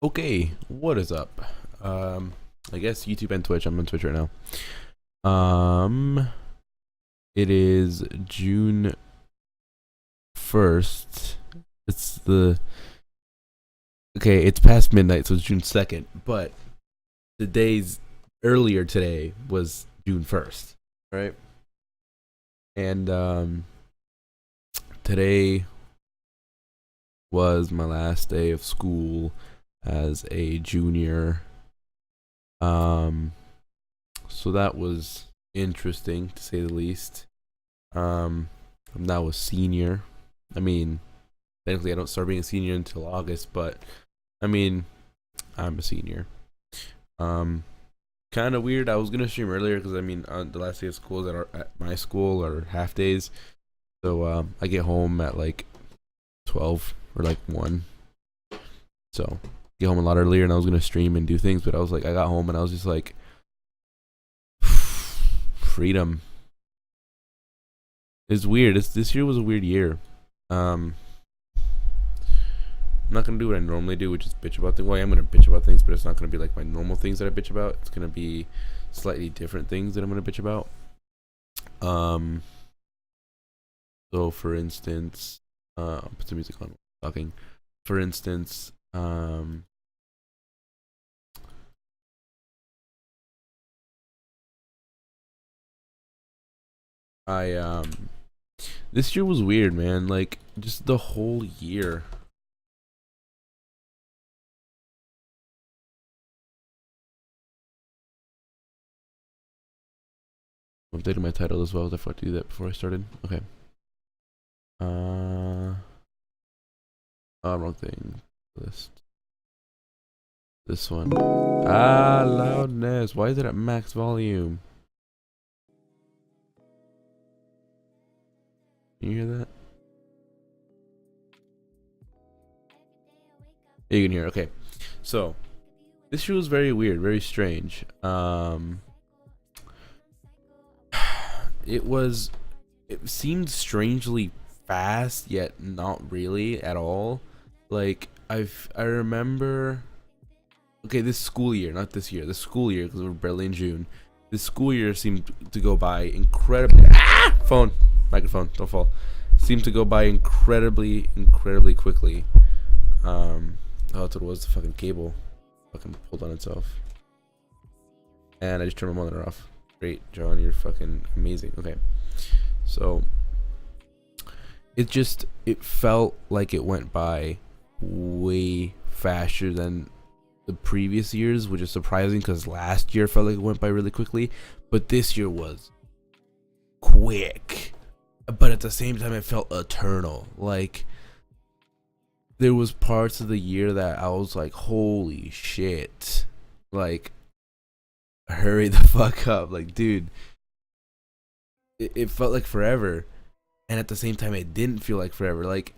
Okay, what is up? I guess YouTube and Twitch. I'm on Twitch right now. Um, it is June 1st. It's the okay. It's past midnight, so it's June 2nd. But the days earlier today was June 1st, right? And today was my last day of school as a junior. So that was interesting to say the least. I'm now a senior. I mean, technically I don't start being a senior until August, but I mean, I'm a senior. Kind of weird. I was gonna stream earlier because I mean, the last day of school is at my school are half days, so I get home at like 12 or like 1. So get home a lot earlier, and I was gonna stream and do things, but I was like, I got home and I was just like, freedom. It's weird. This year was a weird year. I'm not gonna do what I normally do, which is bitch about things. Well, I am gonna bitch about things, but it's not gonna be like my normal things that I bitch about. It's gonna be slightly different things that I'm gonna bitch about. So for instance, I'll put some music on while I'm talking. For instance, I this year was weird, man. Like just the whole year. I'm updating my title as well. I forgot to do that before I started. Okay. Wrong thing. List. This one. Loudness. Why is it at max volume? Can you hear that? You can hear. Okay. So, this year was very weird, very strange. It seemed strangely fast, yet not really at all. Like I remember. Okay, this school year, not this year. The school year, because we're barely in June. This school year seemed to go by incredibly. Phone, microphone, don't fall. Seemed to go by incredibly quickly. Oh, that's what it was. The fucking cable, fucking pulled on itself. And I just turned my monitor off. Great, John, you're fucking amazing. Okay, so it felt like it went by way faster than the previous years, which is surprising because last year felt like it went by really quickly, but this year was quick. But at the same time, it felt eternal. Like there was parts of the year that I was like, holy shit, like hurry the fuck up, like dude. It felt like forever, and at the same time, it didn't feel like forever. Like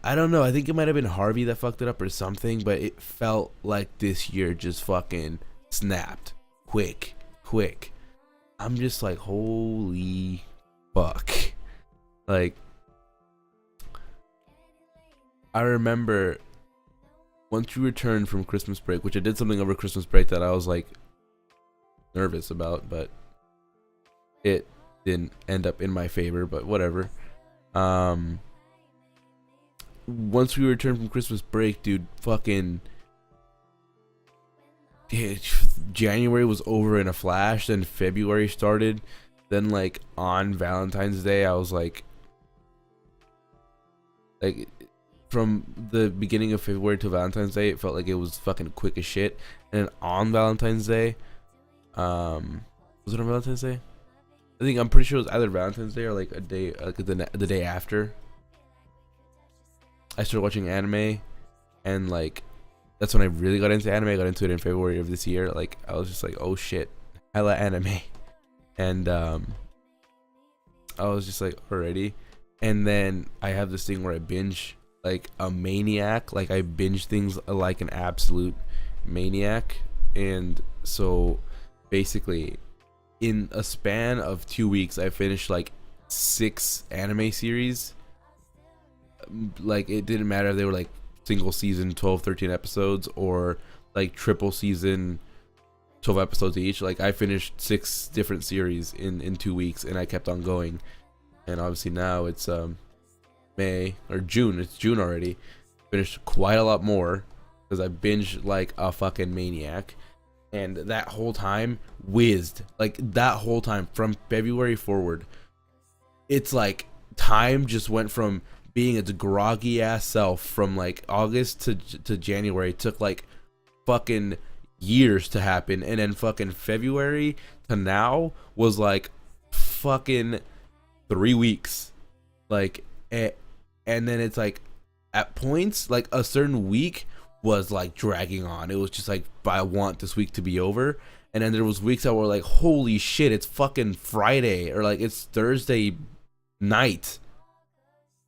I don't know. I think it might have been Harvey that fucked it up or something, but it felt like this year just fucking snapped. Quick. I'm just like, holy fuck. Like, I remember once you returned from Christmas break, which I did something over Christmas break that I was like nervous about, but it didn't end up in my favor, but whatever. Once we returned from Christmas break, dude, fucking January was over in a flash. Then February started. Then like on Valentine's Day, I was like from the beginning of February to Valentine's Day, it felt like it was fucking quick as shit. And on Valentine's Day, was it on Valentine's Day? I'm pretty sure it was either Valentine's Day or like a day, like the day after. I started watching anime, and like that's when I really got into anime. I got into it in February of this year. Like I was just like, oh shit, hella anime, and I was just like, already. And then I have this thing where I binge like a maniac. Like I binge things like an absolute maniac, and so basically, in a span of 2 weeks, I finished like 6 anime series. Like it didn't matter if they were like single season 12, 13 episodes, or like triple season 12 episodes each. Like I finished 6 different series in 2 weeks, and I kept on going. And obviously now it's May or June. It's June already. Finished quite a lot more because I binged like a fucking maniac. And that whole time whizzed. Like that whole time from February forward, it's like time just went from being its groggy ass self from like August to January. It took like fucking years to happen, and then fucking February to now was like fucking 3 weeks. Like and then it's like at points like a certain week was like dragging on. It was just like, I want this week to be over. And then there was weeks that were like, holy shit, it's fucking Friday, or like it's Thursday night.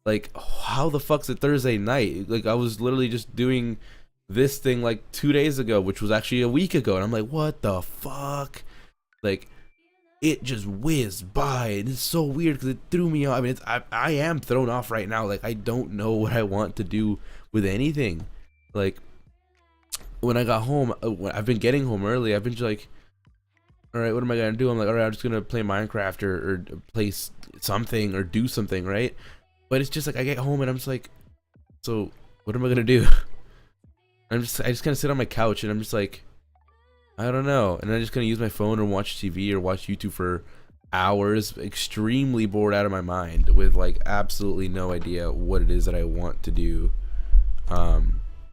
Like, how the fuck's it Thursday night? Like I was literally just doing this thing like 2 days ago, which was actually a week ago, and I'm like, what the fuck? Like it just whizzed by, and it's so weird because it threw me off. I mean, I am thrown off right now. Like I don't know what I want to do with anything. Like when I got home, I've been getting home early. I've been just like, all right, what am I gonna do? I'm like, all right, I'm just gonna play Minecraft or play something or do something, right? But it's just like I get home and I'm just like, so what am I gonna do? I just kind of sit on my couch and I'm just like, I don't know. And I'm just gonna use my phone or watch TV or watch YouTube for hours, extremely bored out of my mind with like absolutely no idea what it is that I want to do.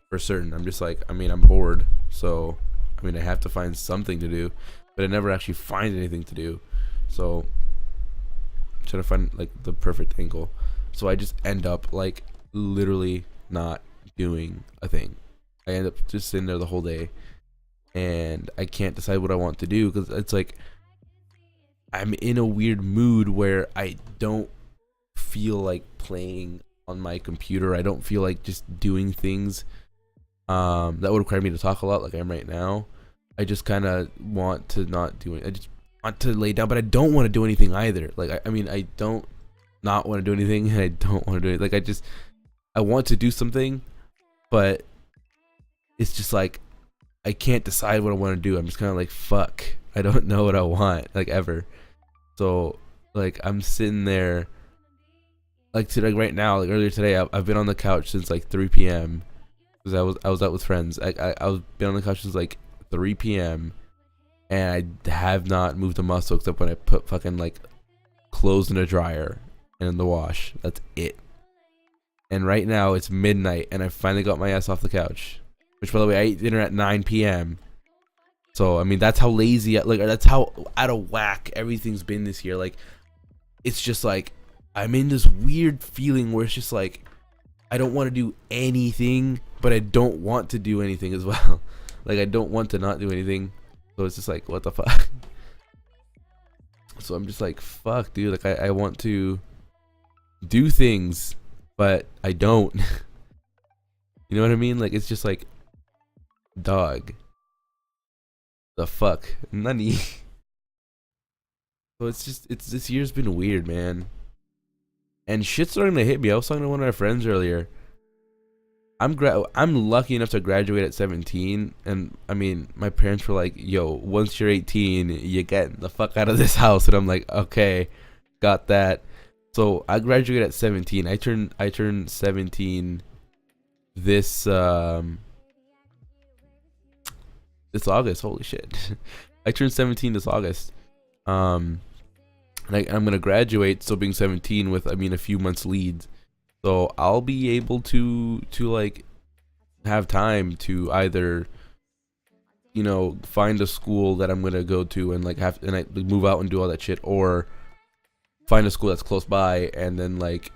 For certain, I'm just like, I mean, I'm bored, so I mean, I have to find something to do, but I never actually find anything to do. So I'm trying to find like the perfect angle. So I just end up like literally not doing a thing. I end up just sitting there the whole day, and I can't decide what I want to do because it's like I'm in a weird mood where I don't feel like playing on my computer. I don't feel like just doing things that would require me to talk a lot like I am right now. I just kind of want to not do it. I just want to lay down, but I don't want to do anything either. Like I mean, I don't not want to do anything, and I don't want to do it. Like I want to do something, but it's just like I can't decide what I want to do. I'm just kind of like, fuck, I don't know what I want, like, ever. So like I'm sitting there like right now, like earlier today, I've been on the couch since like 3 p.m. because I was out with friends. I was been on the couch since like 3 p.m. and I have not moved a muscle except when I put fucking like clothes in a dryer and in the wash. That's it. And right now it's midnight and I finally got my ass off the couch. Which, by the way, I ate dinner at 9 p.m. So I mean, that's how lazy, like that's how out of whack everything's been this year. Like it's just like I'm in this weird feeling where it's just like I don't want to do anything, but I don't want to do anything as well. Like I don't want to not do anything, so it's just like, what the fuck. So I'm just like, fuck, dude. Like I want to do things, but I don't. You know what I mean? Like it's just like, dog, the fuck, nani. So it's this year's been weird, man. And shit's starting to hit me. I was talking to one of my friends earlier. I'm lucky enough to graduate at 17, and I mean, my parents were like, "Yo, once you're 18, you get the fuck out of this house." And I'm like, "Okay, got that." So I graduated at 17. I turned 17 this this August. Holy shit! I turned 17 this August. I'm gonna graduate, so being 17 with, I mean, a few months lead, so I'll be able to like have time to either, you know, find a school that I'm gonna go to and like have, and I like, move out and do all that shit, or find a school that's close by and then like,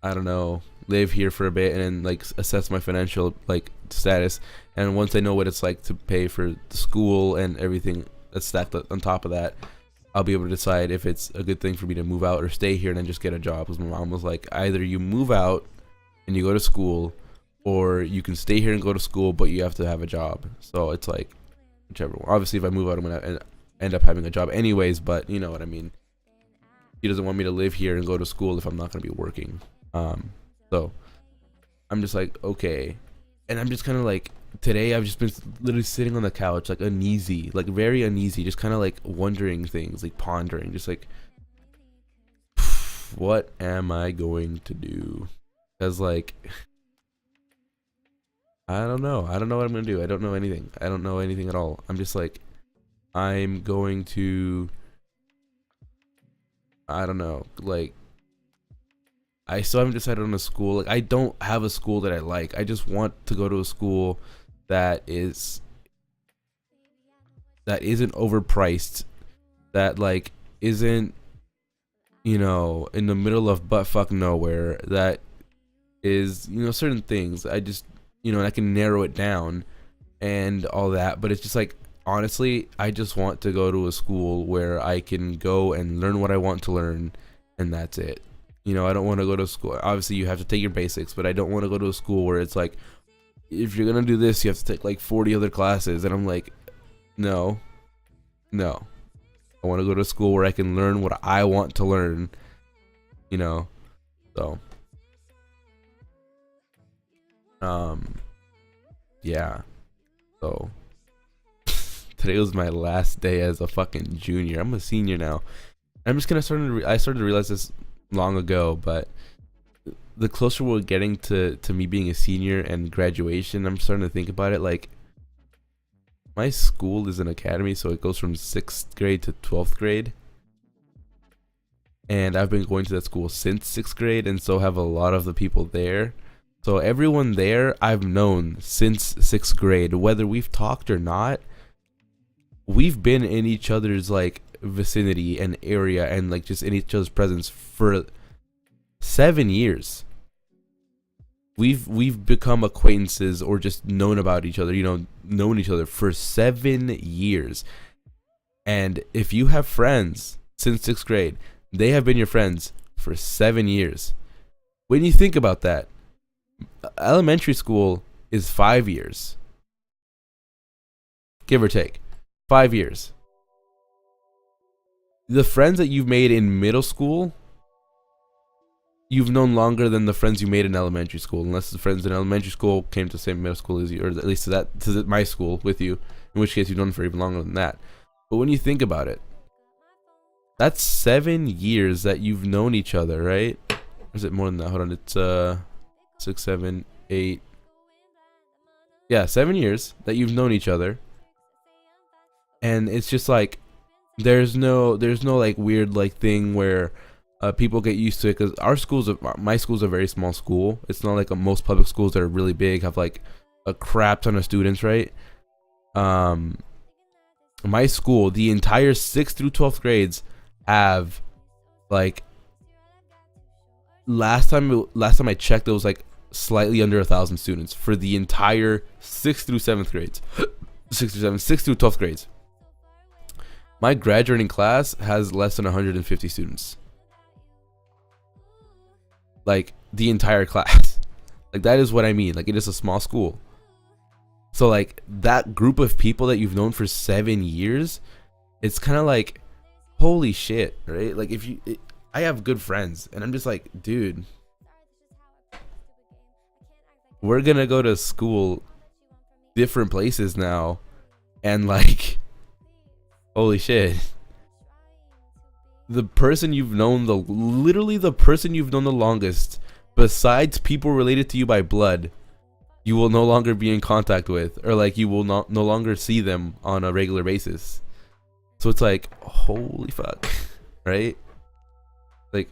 I don't know, live here for a bit and then like assess my financial like status, and once I know what it's like to pay for the school and everything that's stacked on top of that, I'll be able to decide if it's a good thing for me to move out or stay here and then just get a job. Because my mom was like, either you move out and you go to school, or you can stay here and go to school, but you have to have a job. So it's like, whichever one. Obviously, if I move out, I'm going to end up having a job anyways, but you know what I mean. He doesn't want me to live here and go to school if I'm not going to be working. So I'm just like, okay. And I'm just kind of like, today I've just been literally sitting on the couch, like uneasy, like very uneasy, just kind of like wondering things, like pondering, just like, what am I going to do? Because like, I don't know. I don't know what I'm gonna do. I don't know anything. I don't know anything at all. I'm just like, I'm going to, I don't know, like, I still haven't decided on a school. Like, I don't have a school that I like. I just want to go to a school that isn't overpriced, that like isn't, you know, in the middle of buttfuck nowhere, that is, you know, certain things. I just, you know, and I can narrow it down and all that. But it's just like, honestly, I just want to go to a school where I can go and learn what I want to learn, and that's it. You know, I don't want to go to school. Obviously, you have to take your basics, but I don't want to go to a school where it's like, if you're gonna do this, you have to take like 40 other classes, and I'm like, no, no. I want to go to a school where I can learn what I want to learn. You know, so yeah. So today was my last day as a fucking junior. I'm a senior now. I'm just gonna I started to realize this long ago, but the closer we're getting to me being a senior and graduation, I'm starting to think about it. Like, my school is an academy, so it goes from 6th grade to 12th grade, and I've been going to that school since 6th grade, and so have a lot of the people there. So everyone there I've known since 6th grade, whether we've talked or not. We've been in each other's like vicinity and area, and like just in each other's presence for 7 years. We've become acquaintances or just known about each other, you know, known each other for 7 years. And if you have friends since 6th grade, they have been your friends for 7 years. When you think about that, elementary school is 5 years, give or take 5 years. The friends that you've made in middle school, you've known longer than the friends you made in elementary school, unless the friends in elementary school came to the same middle school as you, or at least to my school with you, in which case you've known for even longer than that. But when you think about it, that's 7 years that you've known each other, right? Or is it more than that? Hold on, it's 6, 7, 8. Yeah, 7 years that you've known each other, and it's just like, there's no like weird like thing where people get used to it, because my school's a very small school. It's not like most public schools that are really big, have like a crap ton of students, right? My school, the entire 6th through 12th grades have like, last time I checked, it was like slightly under 1,000 students for the entire 6th through 7th grades. 6th through 12th grades. My graduating class has less than 150 students. Like, the entire class. Like, that is what I mean. Like, it is a small school. So like, that group of people that you've known for 7 years, it's kind of like, holy shit, right? Like, I have good friends, and I'm just like, dude, we're gonna go to school different places now, and like, holy shit, the person you've known literally the person you've known the longest, besides people related to you by blood, you will no longer be in contact with, or like, you will no longer see them on a regular basis. So it's like, holy fuck, right? Like,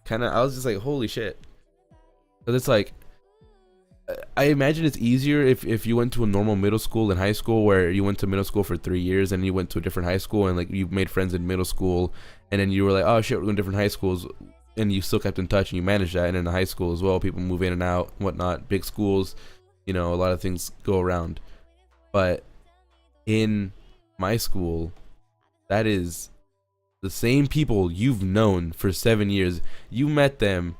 kind of, I was just like, holy shit. But it's like, I imagine it's easier if you went to a normal middle school and high school, where you went to middle school for 3 years and you went to a different high school, and like, you made friends in middle school, and then you were like, oh shit, we're going to different high schools, and you still kept in touch and you managed that. And in the high school as well, people move in and out and whatnot, big schools, you know, a lot of things go around. But in my school, that is the same people you've known for 7 years. You met them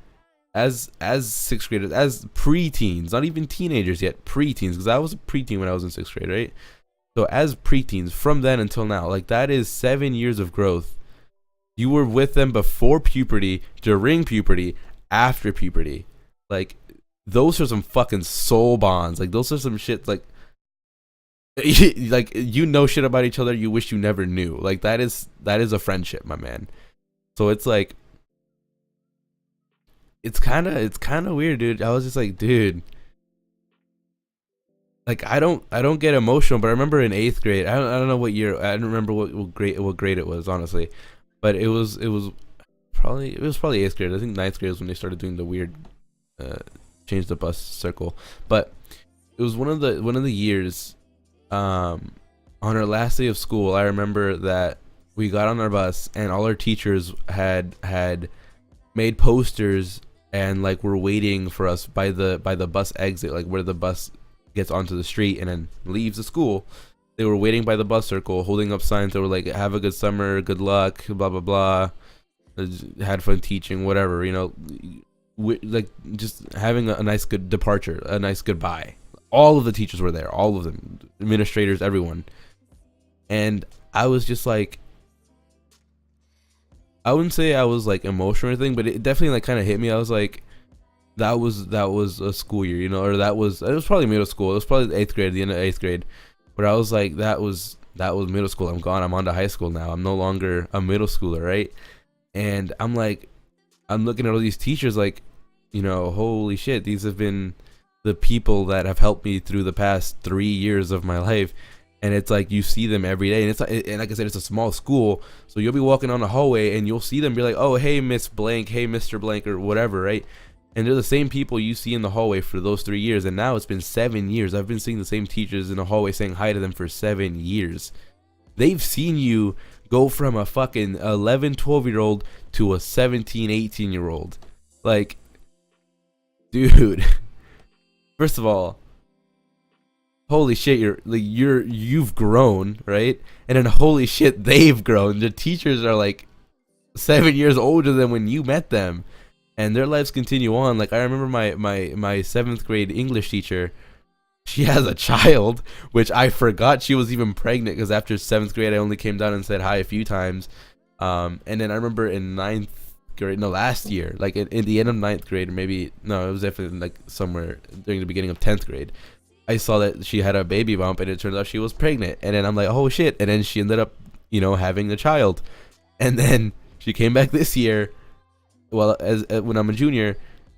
as 6th graders, as preteens, not even teenagers yet, preteens, because I was a preteen when I was in 6th grade, right? So as preteens, from then until now, like, that is 7 years of growth. You were with them before puberty, during puberty, after puberty. Like, those are some fucking soul bonds. Like those are some shit like like you know shit about each other you wish you never knew. Like that is a friendship, my man. So it's like it's kind of weird, dude. I was just like, dude, like I don't get emotional, but I remember in eighth grade. I don't know what year. I don't remember what grade it was, honestly, but it was probably eighth grade. I think ninth grade was when they started doing the weird uh, change the bus circle. But it was one of the years. On our last day of school, I remember that we got on our bus and all our teachers had made posters and like were waiting for us by the bus exit, like where the bus gets onto the street and then leaves the school. They were waiting by the bus circle, holding up signs that were like "Have a good summer, good luck, blah blah blah." Had fun teaching, whatever, like just having a nice good departure, a nice goodbye. All of the teachers were there, all of them, administrators, everyone. And I was just like, I wouldn't say I was like emotional or anything, but it definitely like kind of hit me. I was like, that was a school year, or it was probably middle school. It was probably eighth grade, the end of eighth grade. But I was like, that was middle school. I'm gone. I'm on to high school now. I'm no longer a middle schooler, right? And I'm like, I'm looking at all these teachers like, holy shit, these have been the people that have helped me through the past 3 years of my life. And it's like you see them every day, and it's like, and like I said, it's a small school, so you'll be walking on the hallway and you'll see them, be like, oh hey Miss Blank, hey Mr. Blank, or whatever, right? And they're the same people you see in the hallway for those 3 years, and now it's been 7 years. I've been seeing the same teachers in the hallway saying hi to them for 7 years. They've seen you go from a fucking 11, 12-year-old to a 17, 18-year-old. Like, dude, first of all, holy shit, you've grown, right? And then holy shit, they've grown. The teachers are like 7 years older than when you met them, and their lives continue on. Like I remember my seventh grade English teacher. She has a child, which I forgot she was even pregnant, because after seventh grade I only came down and said hi a few times. And then I remember in ninth grade, no, last year, like in the end of ninth grade, or maybe no, it was definitely like somewhere during the beginning of 10th grade. I saw that she had a baby bump, and it turned out she was pregnant. And then I'm like, oh shit! And then she ended up, having a child. And then she came back this year, well, as when I'm a junior,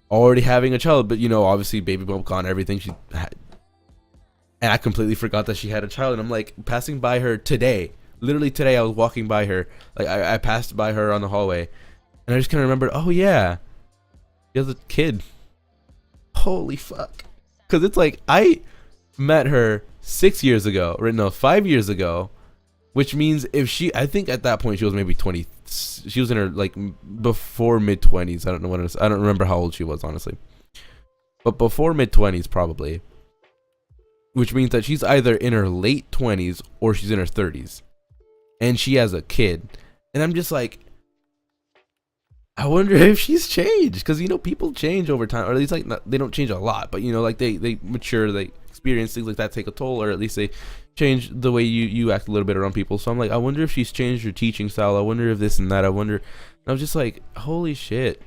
already having a child. But obviously, baby bump gone, everything. And I completely forgot that she had a child. And I'm like passing by her today. Literally today, I was walking by her. Like I passed by her on the hallway, and I just kind of remembered, oh yeah, she has a kid. Holy fuck! Because it's like I met her 6 years ago, or no, 5 years ago, which means I think at that point she was maybe 20. She was in her like before mid 20s. I don't know what it was. I don't remember how old she was, honestly, but before mid 20s probably, which means that she's either in her late 20s or she's in her 30s, and she has a kid. And I'm just like, I wonder if she's changed, because people change over time, or at least like they don't change a lot, but like they mature, they experience things like that take a toll, or at least they change the way you act a little bit around people. So I'm like, I wonder if she's changed her teaching style. I wonder if this and that. I wonder. And I was just like, holy shit!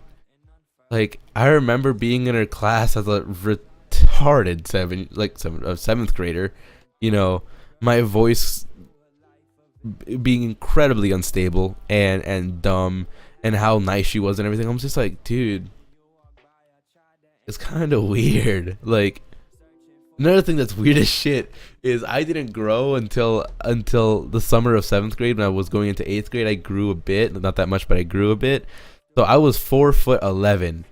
Like I remember being in her class as a retarded seventh grader. My voice being incredibly unstable and dumb, and how nice she was and everything. I'm just like, dude, it's kind of weird. Like, another thing that's weird as shit is I didn't grow until the summer of seventh grade. When I was going into eighth grade, I grew a bit, not that much, but I grew a bit. So I was 4'11",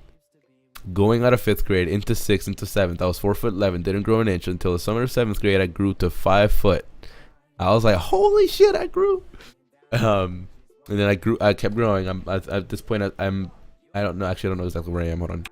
going out of fifth grade into sixth into seventh. I was 4'11", didn't grow an inch until the summer of seventh grade. I grew to 5 foot. I was like, holy shit, I grew. And then I kept growing. I'm at this point. I don't know. Actually, I don't know exactly where I am. Hold on.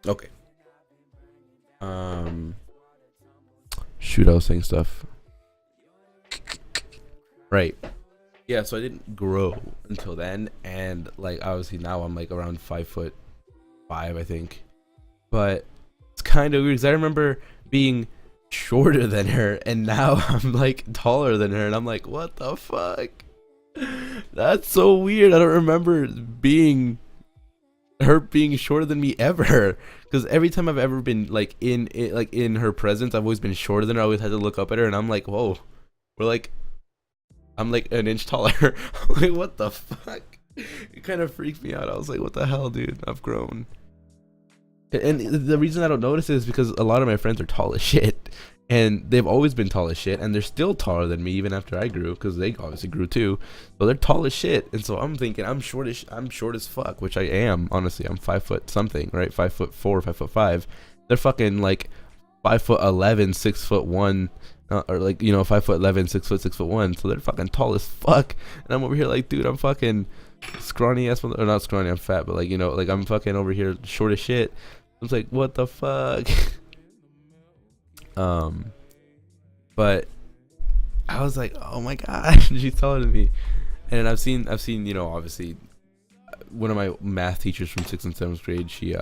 Okay. Shoot, I was saying stuff. Right. Yeah, so I didn't grow until then, and like obviously now I'm like around 5'5", I think. But it's kind of weird because I remember being shorter than her, and now I'm like taller than her, and I'm like, what the fuck? That's so weird. I don't remember being her being shorter than me ever. Because every time I've ever been like in her presence, I've always been shorter than her. I always had to look up at her, and I'm like, whoa, we're like, I'm like an inch taller. I'm like, what the fuck? It kind of freaked me out. I was like, what the hell, dude? I've grown. And the reason I don't notice it is because a lot of my friends are tall as shit, and they've always been tall as shit, and they're still taller than me even after I grew, because they obviously grew too. So they're tall as shit, and so I'm thinking I'm short as fuck, which I am. Honestly, I'm 5 foot something, right? 5'4", 5'5". They're fucking like 5'11", 6'1", or like 5'11", 6'1". So they're fucking tall as fuck, and I'm over here like, dude, I'm fucking scrawny ass, or not scrawny, I'm fat, but like like I'm fucking over here short as shit. I was like, what the fuck? But I was like, oh my god, she's taller than me. And I've seen, obviously, one of my math teachers from 6th and 7th grade. She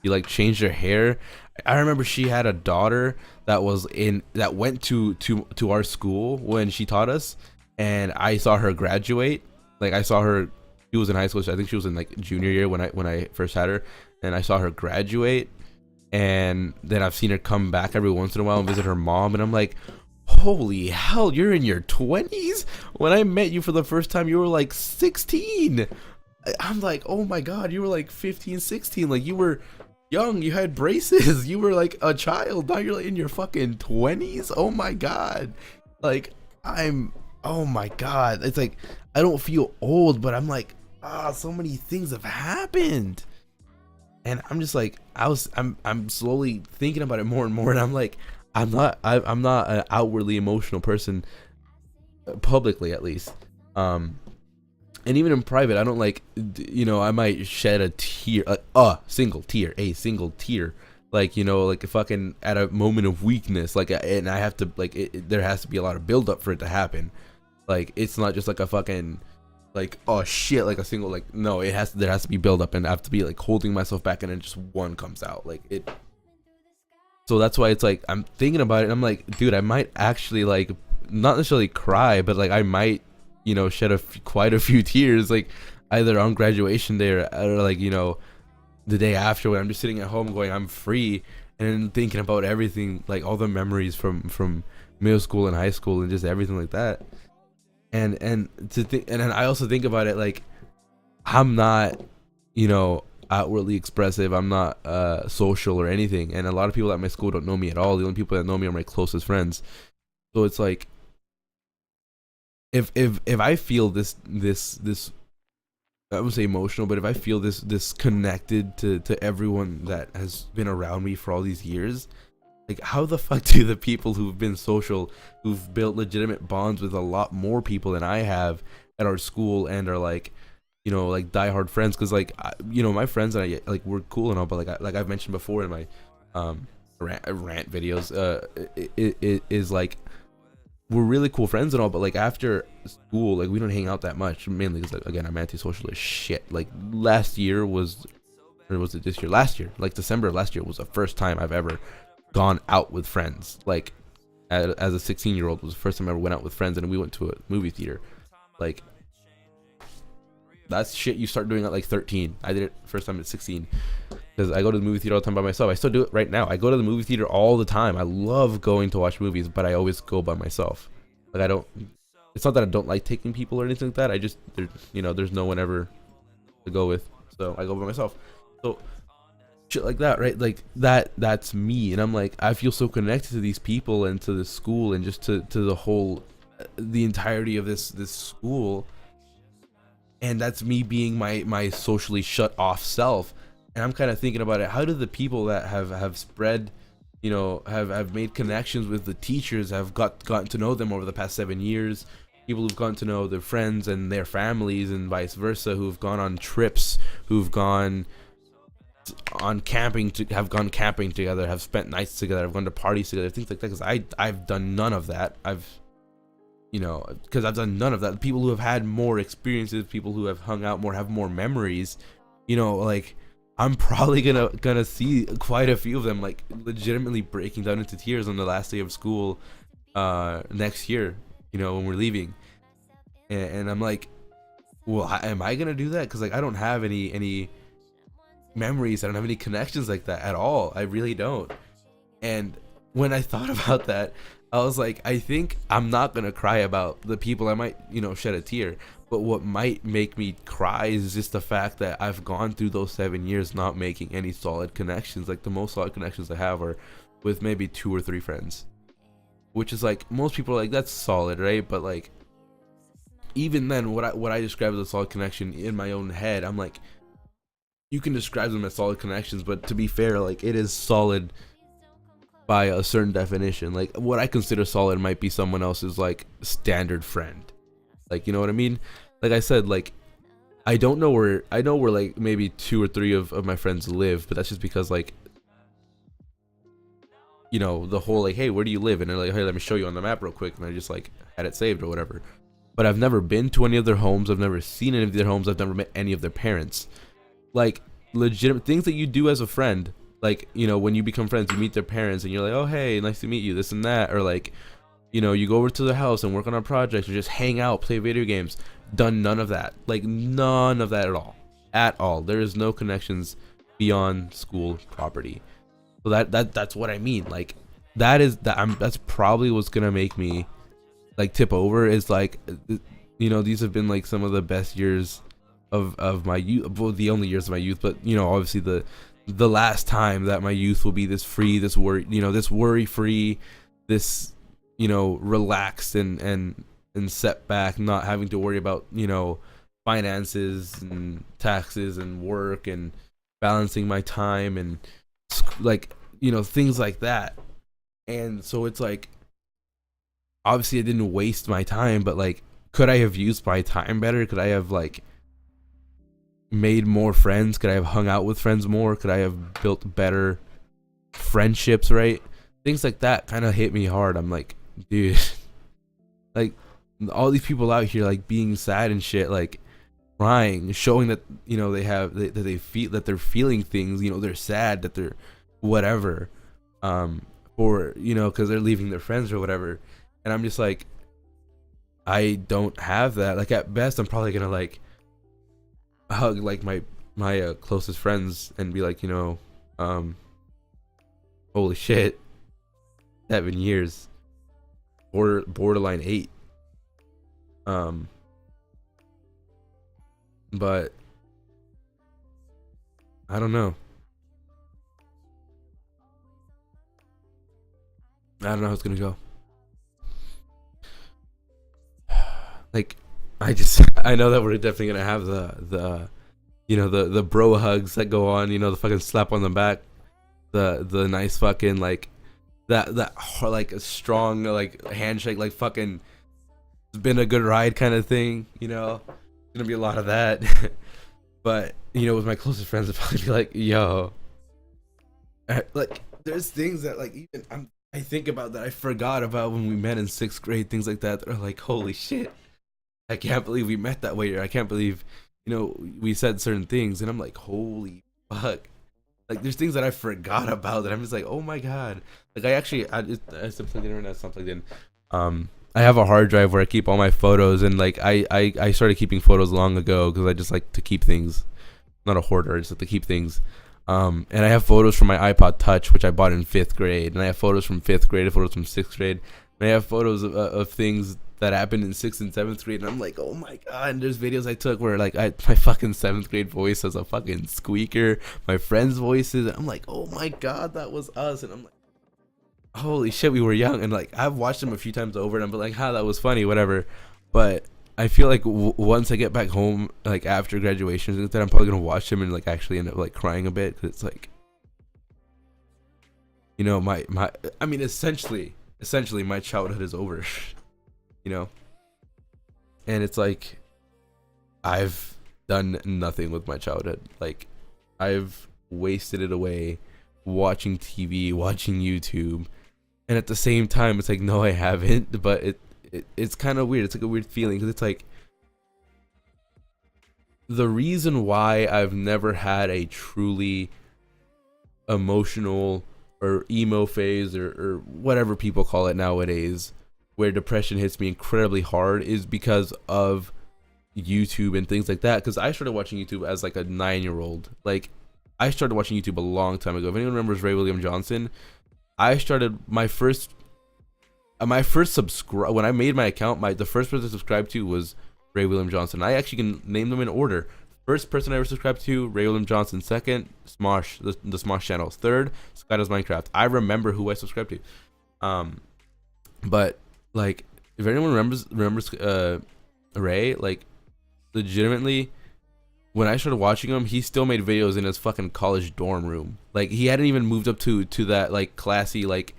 like changed her hair. I remember she had a daughter that went to our school when she taught us, and I saw her graduate. Like I saw her. She was in high school. So I think she was in like junior year when I first had her, and I saw her graduate. And then I've seen her come back every once in a while and visit her mom, and I'm like, holy hell, you're in your 20s? When I met you for the first time, you were like 16. I'm like, oh my god, you were like 15, 16. Like, you were young, you had braces, you were like a child. Now you're like in your fucking 20s. Oh my god. Like, oh my god. It's like, I don't feel old, but I'm like, so many things have happened. And I'm just like, I'm slowly thinking about it more and more, and I'm like, I'm not an outwardly emotional person, publicly at least, and even in private, I don't like, I might shed a tear, a single tear, like like fucking at a moment of weakness, like, and I have to like, there has to be a lot of build up for it to happen. Like, it's not just like a fucking, like, oh shit, like a single, like, no, there has to be build up, and I have to be like holding myself back, and then just one comes out, like it. So that's why it's like, I'm thinking about it, and I'm like, dude, I might actually, like, not necessarily cry, but like I might, shed quite a few tears, like either on graduation day or like, the day after, when I'm just sitting at home going, I'm free, and then thinking about everything, like all the memories from middle school and high school and just everything like that. And to think, and then I also think about it like, I'm not, outwardly expressive. I'm not social or anything, and a lot of people at my school don't know me at all. The only people that know me are my closest friends. So it's like, if I feel this I wouldn't say emotional, but if I feel this connected to everyone that has been around me for all these years, like, how the fuck do the people who've been social, who've built legitimate bonds with a lot more people than I have at our school, and are like, like diehard friends? Because like, my friends and I, like, we're cool and all, but like I've mentioned before in my rant videos, it is like, we're really cool friends and all, but like after school, like, we don't hang out that much, mainly because, like, again, I'm antisocial as shit. Like, last year was, or was it this year? Last year, like December of last year, was the first time I've ever gone out with friends. Like, as a 16-year-old, was the first time I ever went out with friends, and we went to a movie theater. Like, that's shit you start doing at like 13. I did it first time at 16, because I go to the movie theater all the time by myself. I still do it right now. I go to the movie theater all the time. I love going to watch movies, but I always go by myself. Like, it's not that I don't like taking people or anything like that. I just, there's no one ever to go with, so I go by myself. So shit like that, right? Like, that's me, and I'm like, I feel so connected to these people and to this school, and just to the whole, the entirety of this school. And that's me being my socially shut off self. And I'm kind of thinking about it, how do the people that have spread, have made connections with the teachers, have gotten to know them over the past 7 years, people who've gotten to know their friends and their families, and vice versa, who've gone on trips, who've gone on camping to have gone camping together, have spent nights together, have gone to parties together, things like that. Because I've done none of that. Because I've done none of that. People who have had more experiences, people who have hung out more, have more memories. Like I'm probably gonna see quite a few of them like legitimately breaking down into tears on the last day of school next year. When we're leaving, and I'm like, well, am I gonna do that? Because like I don't have any memories. I don't have any connections like that at all. I really don't. And when I thought about that, I was like, I think I'm not gonna cry about the people. I might, shed a tear. But what might make me cry is just the fact that I've gone through those 7 years not making any solid connections. Like the most solid connections I have are with maybe 2 or 3 friends, which is like most people are like, that's solid, right? But like even then, what I describe as a solid connection in my own head, I'm like, you can describe them as solid connections, but to be fair, like it is solid by a certain definition. Like what I consider solid might be someone else's like standard friend. Like, you know what I mean? Like I said, like I know where like maybe 2 or 3 of my friends live, but that's just because like, the whole like, hey, where do you live? And they're like, hey, let me show you on the map real quick. And I just like had it saved or whatever. But I've never been to any of their homes. I've never seen any of their homes. I've never met any of their parents. Like legitimate things that you do as a friend. Like, when you become friends, you meet their parents and you're like, oh, hey, nice to meet you, this and that. Or like, you go over to their house and work on a project or just hang out, play video games. Done none of that. Like none of that at all. At all. There is no connections beyond school property. So that's what I mean. Like that's probably what's gonna make me like tip over. Is like, these have been like some of the best years of my youth. Well, the only years of my youth, but obviously the last time that my youth will be this free, this worry free, this relaxed and set back, not having to worry about finances and taxes and work and balancing my time and like things like that. And so it's like, obviously I didn't waste my time, but like, could I have used my time better? Could I have like made more friends? Could I have hung out with friends more? Could I have built better friendships, right? Things like that kind of hit me hard. I'm like, dude, like all these people out here like being sad and shit, like crying, showing that they feel that they're feeling things, they're sad, that they're whatever, or because they're leaving their friends or whatever. And I'm just like, I don't have that. Like at best I'm probably gonna like hug like my closest friends and be like, holy shit, 7 years, borderline 8. But I don't know. I don't know how it's gonna go. Like, I know that we're definitely gonna have the the bro hugs that go on, the fucking slap on the back, the nice fucking like that like a strong like handshake, like fucking it's been a good ride kind of thing. Gonna be a lot of that. But with my closest friends, I'd probably be like, yo, like there's things that like even I think about that I forgot about when we met in 6th grade, things like that are like, holy shit, I can't believe we met that way, or I can't believe we said certain things, and I'm like, holy fuck. Like there's things that I forgot about that I'm just like, oh my god. Like I stopped plugged in right now, stopped plugged in. I have a hard drive where I keep all my photos, and like I started keeping photos long ago because I just like to keep things. Not a hoarder, I just like to keep things. And I have photos from my iPod Touch, which I bought in 5th grade, and I have photos from 5th grade, photos from 6th grade, and I have photos of things that happened in 6th and 7th grade, and I'm like, oh my god. And there's videos I took where like my fucking 7th grade voice has a fucking squeaker, my friends' voices, and I'm like, oh my god, that was us. And I'm like, holy shit, we were young. And like I've watched them a few times over, and I'm like, that was funny, whatever. But I feel like once I get back home, like after graduation, that I'm probably gonna watch them and like actually end up like crying a bit, because it's like, my I mean, essentially my childhood is over. And it's like I've done nothing with my childhood. Like I've wasted it away watching TV, watching YouTube, and at the same time, it's like, no, I haven't. But it's kind of weird. It's like a weird feeling because it's like the reason why I've never had a truly emotional or emo phase or whatever people call it nowadays, where depression hits me incredibly hard, is because of YouTube and things like that. Because I started watching YouTube as like a 9-year-old. Like, I started watching YouTube a long time ago. If anyone remembers Ray William Johnson, I started my first subscribe when I made my account. The first person to subscribe to was Ray William Johnson. I actually can name them in order. First person I ever subscribed to, Ray William Johnson. Second, Smosh, the Smosh channel. Third, Sky Does Minecraft. I remember who I subscribed to. But like, if anyone remembers Ray, like, legitimately, when I started watching him, he still made videos in his fucking college dorm room. Like, he hadn't even moved up to that like classy like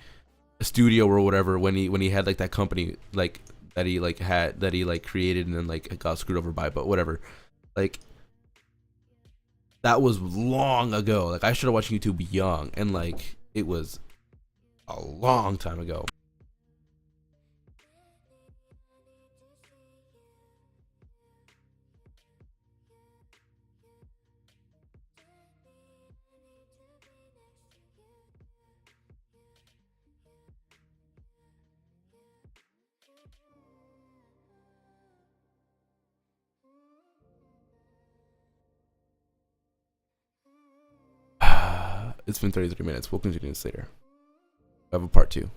studio or whatever when he had like that company like that he created and then like got screwed over by. But whatever, like, that was long ago. Like, I started watching YouTube young, and like, it was a long time ago. It's been 33 minutes. We'll continue this later. I have a part 2.